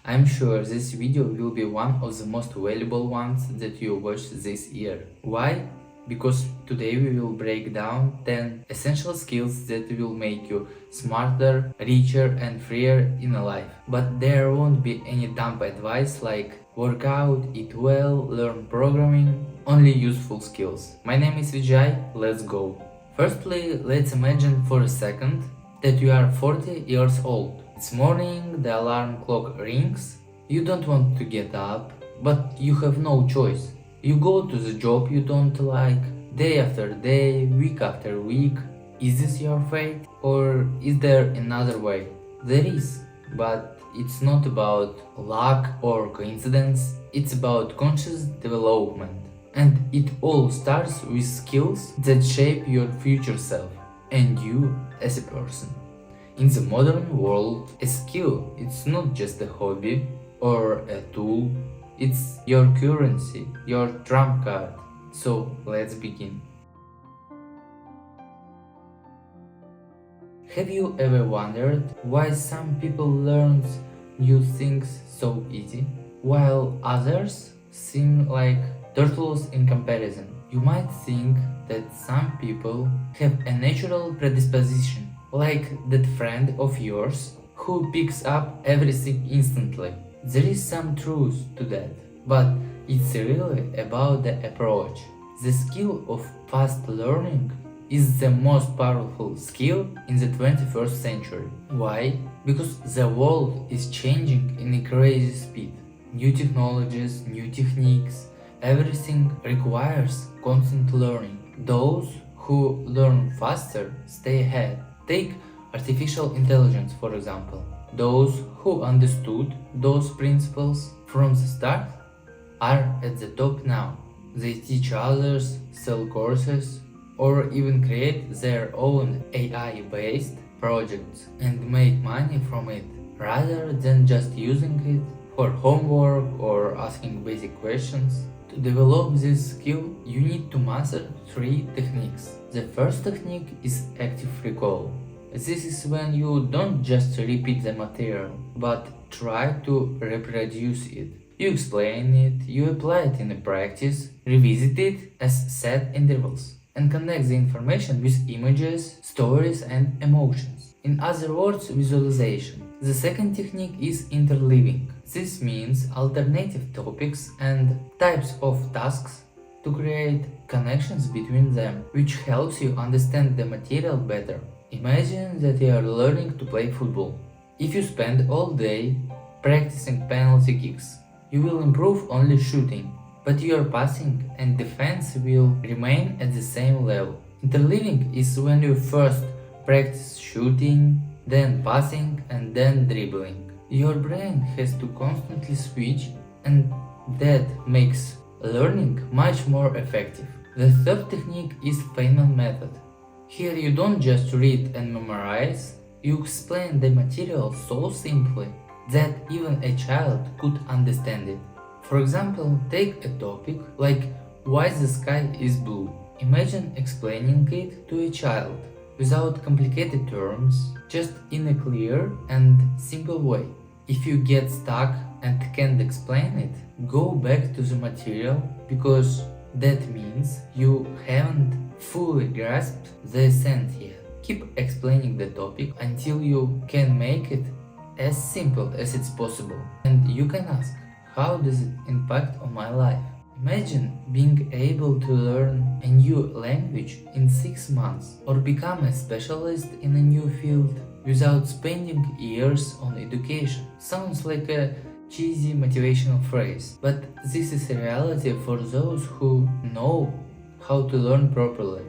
I'm sure this video will be one of the most valuable ones that you watch this year. Why? Because today we will break down 10 essential skills that will make you smarter, richer and freer in life. But there won't be any dumb advice like work out, eat well, learn programming, only useful skills. My name is Vijay, let's go. Firstly, let's imagine for a second that you are 40 years old. It's morning, the alarm clock rings, you don't want to get up, but you have no choice. You go to the job you don't like, day after day, week after week. Is this your fate? Or is there another way? There is, but it's not about luck or coincidence, it's about conscious development. And it all starts with skills that shape your future self and you as a person. In the modern world, a skill it's not just a hobby or a tool, it's your currency, your trump card. So let's begin. Have you ever wondered why some people learn new things so easy, while others seem like turtles in comparison? You might think that some people have a natural predisposition, like that friend of yours who picks up everything instantly. There is some truth to that, but it's really about the approach. The skill of fast learning is the most powerful skill in the 21st century. Why? Because the world is changing in a crazy speed. New technologies, new techniques, everything requires constant learning. Those who learn faster stay ahead. Take artificial intelligence, for example. Those who understood those principles from the start are at the top now. They teach others, sell courses, or even create their own AI-based projects and make money from it, rather than just using it for homework or asking basic questions. To develop this skill, you need to master 3 techniques. The first technique is active recall. This is when you don't just repeat the material, but try to reproduce it. You explain it, you apply it in a practice, revisit it as set intervals, and connect the information with images, stories, and emotions. In other words, visualization. The second technique is interleaving. This means alternative topics and types of tasks to create connections between them, which helps you understand the material better. Imagine that you are learning to play football. If you spend all day practicing penalty kicks, you will improve only shooting, but your passing and defense will remain at the same level. Interleaving is when you first practice shooting, then passing, and then dribbling. Your brain has to constantly switch, and that makes learning much more effective. The third technique is Feynman method. Here you don't just read and memorize, you explain the material so simply that even a child could understand it. For example, take a topic like why the sky is blue. Imagine explaining it to a child without complicated terms, just in a clear and simple way. If you get stuck and can't explain it, go back to the material, because that means you haven't fully grasped the essence yet. Keep explaining the topic until you can make it as simple as it's possible. And you can ask, how does it impact on my life? Imagine being able to learn a new language in 6 months or become a specialist in a new field without spending years on education. Sounds like a cheesy motivational phrase, but this is a reality for those who know how to learn properly.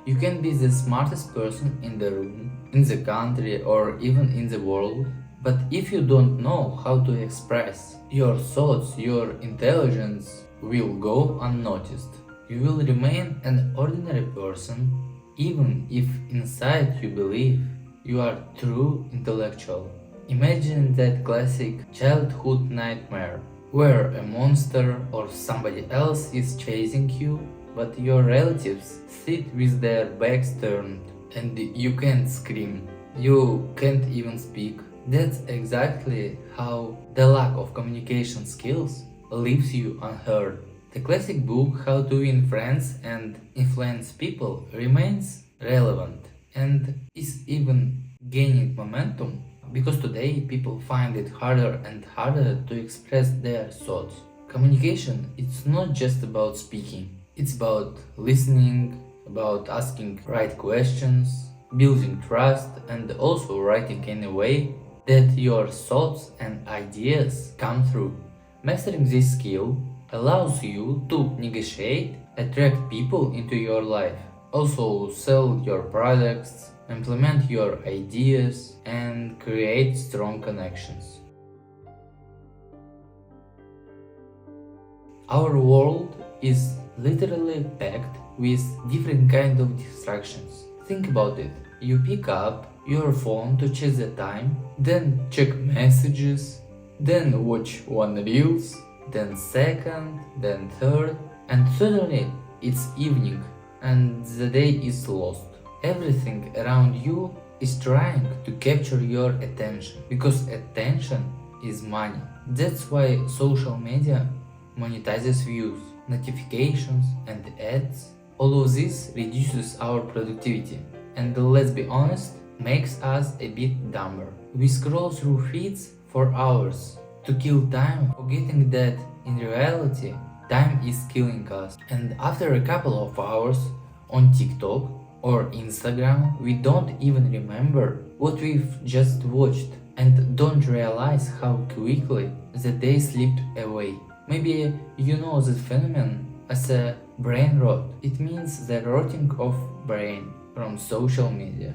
You can be the smartest person in the room, in the country, or even in the world, but if you don't know how to express your thoughts, your intelligence will go unnoticed. You will remain an ordinary person, even if inside you believe you are true intellectual. Imagine that classic childhood nightmare, where a monster or somebody else is chasing you, but your relatives sit with their backs turned and you can't scream. You can't even speak. That's exactly how the lack of communication skills leaves you unheard. The classic book How to Win Friends and Influence People remains relevant and is even gaining momentum because today people find it harder and harder to express their thoughts. Communication, it's not just about speaking, it's about listening, about asking right questions, building trust, and also writing in a way that your thoughts and ideas come through. Mastering this skill allows you to negotiate, attract people into your life, also sell your products, implement your ideas, and create strong connections. Our world is literally packed with different kinds of distractions. Think about it. You pick up your phone to check the time, then check messages, then watch one reels, then second, then third, and suddenly it's evening and the day is lost. Everything around you is trying to capture your attention because attention is money. That's why social media monetizes views, notifications, and ads. All of this reduces our productivity and, let's be honest, makes us a bit dumber. We scroll through feeds for hours to kill time, forgetting that in reality, time is killing us. And after a couple of hours on TikTok or Instagram, we don't even remember what we've just watched and don't realize how quickly the day slipped away. Maybe you know this phenomenon as a brain rot. It means the rotting of brain from social media.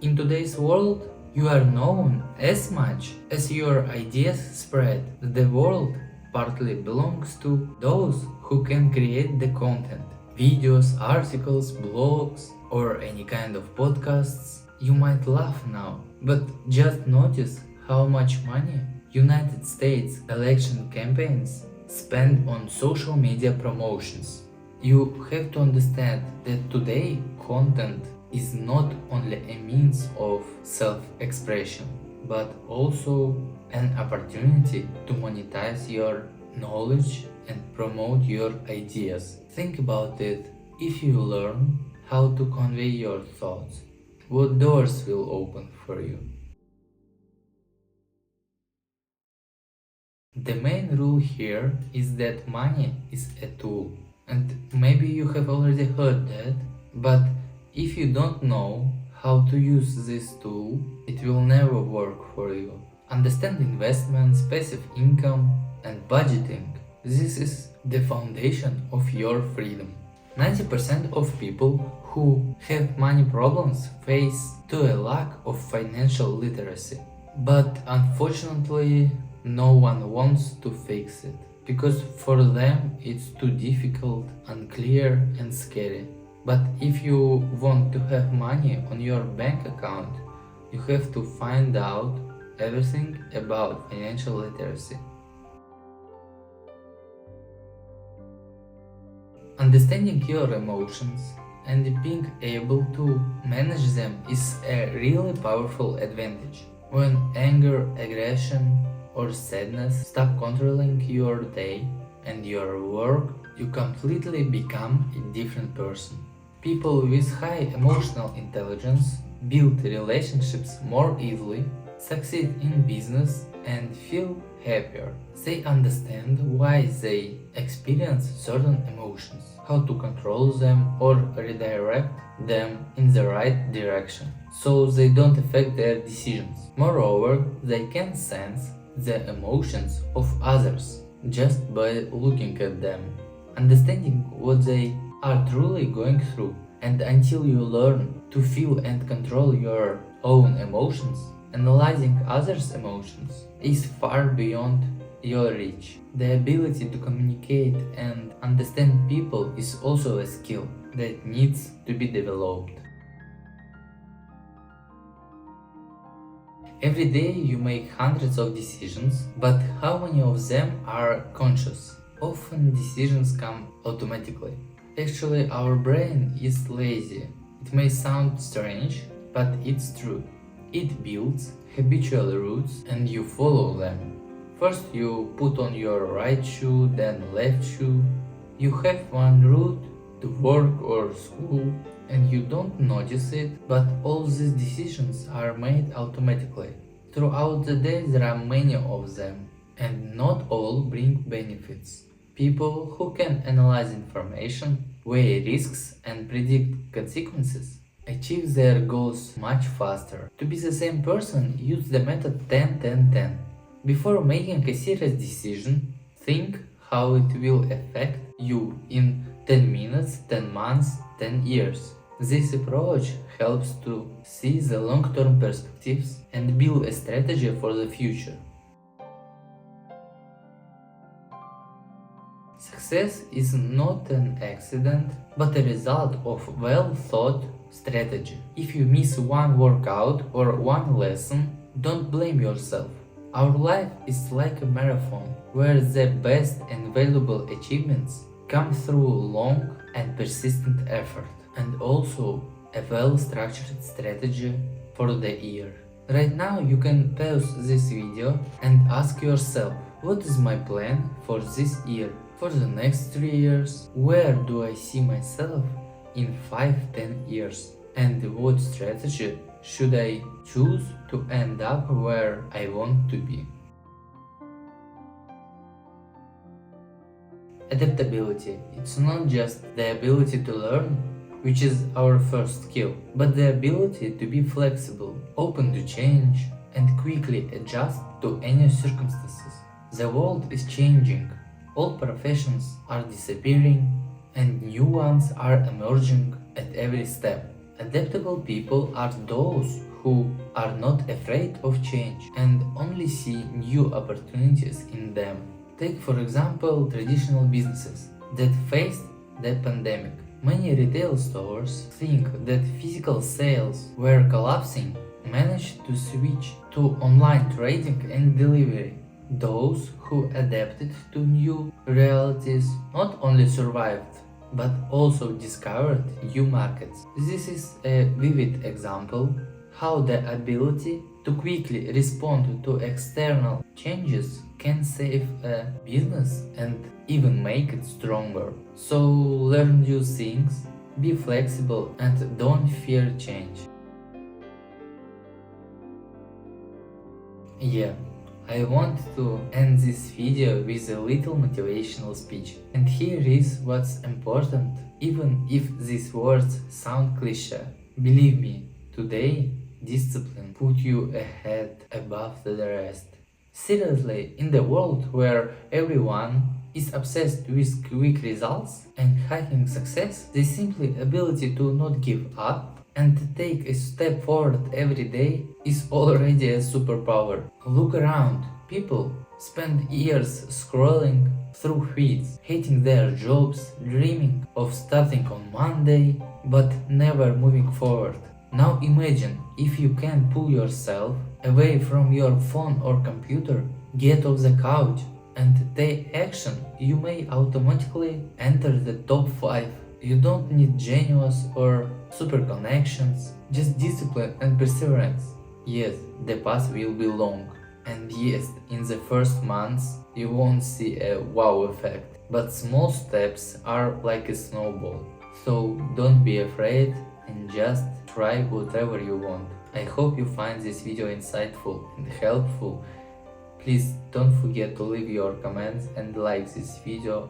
In today's world, you are known as much as your ideas spread. The world partly belongs to those who can create the content. Videos, articles, blogs, or any kind of podcasts. You might laugh now, but just notice how much money United States election campaigns spend on social media promotions. You have to understand that today content is not only a means of self-expression, but also an opportunity to monetize your knowledge and promote your ideas. Think about it. If you learn how to convey your thoughts, what doors will open for you? The main rule here is that money is a tool, and maybe you have already heard that, but if you don't know how to use this tool, it will never work for you. Understand investments, passive income, and budgeting. This is the foundation of your freedom. 90% of people who have money problems face to a lack of financial literacy. But unfortunately, no one wants to fix it because for them it's too difficult, unclear, and scary. But if you want to have money on your bank account, you have to find out everything about financial literacy. Understanding your emotions and being able to manage them is a really powerful advantage. When anger, aggression, or sadness stop controlling your day and your work, you completely become a different person. People with high emotional intelligence build relationships more easily, succeed in business, and feel happier. They understand why they experience certain emotions, how to control them or redirect them in the right direction, so they don't affect their decisions. Moreover, they can sense the emotions of others just by looking at them, understanding what they are truly going through. And until you learn to feel and control your own emotions, analyzing others' emotions is far beyond your reach. The ability to communicate and understand people is also a skill that needs to be developed. Every day you make hundreds of decisions, but how many of them are conscious? Often decisions come automatically, Actually, our brain is lazy. It may sound strange, but it's true. It builds habitual routes and you follow them. First you put on your right shoe, then left shoe. You have one route to work or school and you don't notice it, but all these decisions are made automatically. Throughout the day there are many of them, and not all bring benefits. People who can analyze information, weigh risks, and predict consequences achieve their goals much faster. To be the same person, use the method 10-10-10. Before making a serious decision, think how it will affect you in 10 minutes, 10 months, 10 years. This approach helps to see the long-term perspectives and build a strategy for the future. Success is not an accident, but a result of well-thought strategy. If you miss one workout or one lesson, don't blame yourself. Our life is like a marathon, where the best and valuable achievements come through long and persistent effort, and also a well-structured strategy for the year. Right now you can pause this video and ask yourself, what is my plan for this year? For the next 3 years? Where do I see myself in 5-10 years? And what strategy should I choose to end up where I want to be? Adaptability. It's not just the ability to learn, which is our first skill, but the ability to be flexible, open to change, and quickly adjust to any circumstances. The world is changing, old professions are disappearing, and new ones are emerging at every step. Adaptable people are those who are not afraid of change and only see new opportunities in them. Take for example traditional businesses that faced the pandemic. Many retail stores think that physical sales were collapsing, managed to switch to online trading and delivery. Those who adapted to new realities not only survived, but also discovered new markets. This is a vivid example how the ability to quickly respond to external changes can save a business and even make it stronger. So learn new things, be flexible, and don't fear change. Yeah, I want to end this video with a little motivational speech. And here is what's important, even if these words sound cliché. Believe me, today discipline put you ahead above the rest. Seriously, in the world where everyone is obsessed with quick results and hacking success, the simple ability to not give up and take a step forward every day is already a superpower. Look around. People spend years scrolling through feeds, hating their jobs, dreaming of starting on Monday, but never moving forward. Now imagine if you can pull yourself away from your phone or computer, get off the couch and take action, you may automatically enter the top 5. You don't need genius or super connections, just discipline and perseverance. Yes, the path will be long, and yes, in the first months you won't see a wow effect, but small steps are like a snowball. So don't be afraid and just try whatever you want. I hope you find this video insightful and helpful. Please don't forget to leave your comments and like this video.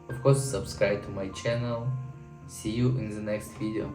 Of course, subscribe to my channel. See you in the next video.